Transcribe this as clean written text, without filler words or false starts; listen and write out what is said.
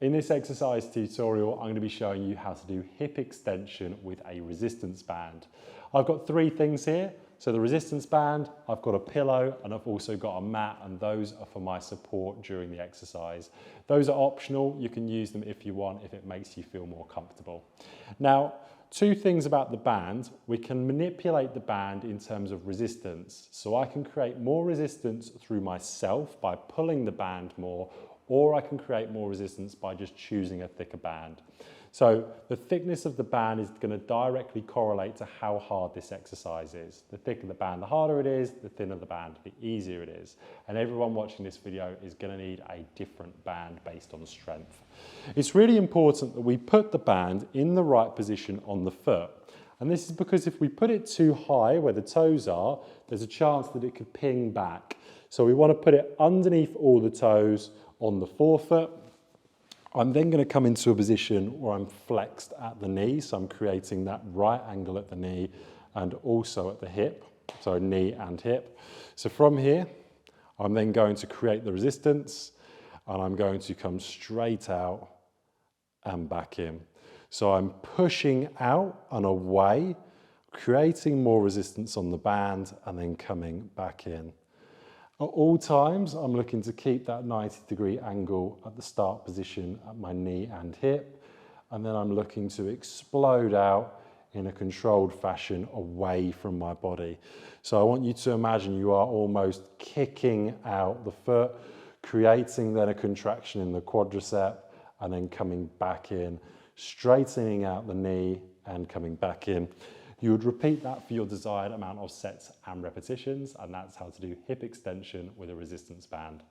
In this exercise tutorial, I'm going to be showing you how to do hip extension with a resistance band. I've got three things here. So the resistance band, I've got a pillow, and I've also got a mat, and those are for my support during the exercise. Those are optional. You can use them if you want, if it makes you feel more comfortable. Now, two things about the band. We can manipulate the band in terms of resistance. So I can create more resistance through myself by pulling the band more, or I can create more resistance by just choosing a thicker band. So the thickness of the band is going to directly correlate to how hard this exercise is. The thicker the band, the harder it is. The thinner the band, the easier it is. And everyone watching this video is going to need a different band based on strength. It's really important that we put the band in the right position on the foot. And this is because if we put it too high where the toes are, there's a chance that it could ping back. So we want to put it underneath all the toes on the forefoot. I'm then going to come into a position where I'm flexed at the knee, so I'm creating that right angle at the knee and also at the hip, so knee and hip. So from here, I'm then going to create the resistance, and I'm going to come straight out and back in. So I'm pushing out and away, creating more resistance on the band, and then coming back in. At all times, I'm looking to keep that 90-degree angle at the start position at my knee and hip, and then I'm looking to explode out in a controlled fashion away from my body. So I want you to imagine you are almost kicking out the foot, creating then a contraction in the quadricep, and then coming back in, straightening out the knee and coming back in. You would repeat that for your desired amount of sets and repetitions, and that's how to do hip extension with a resistance band.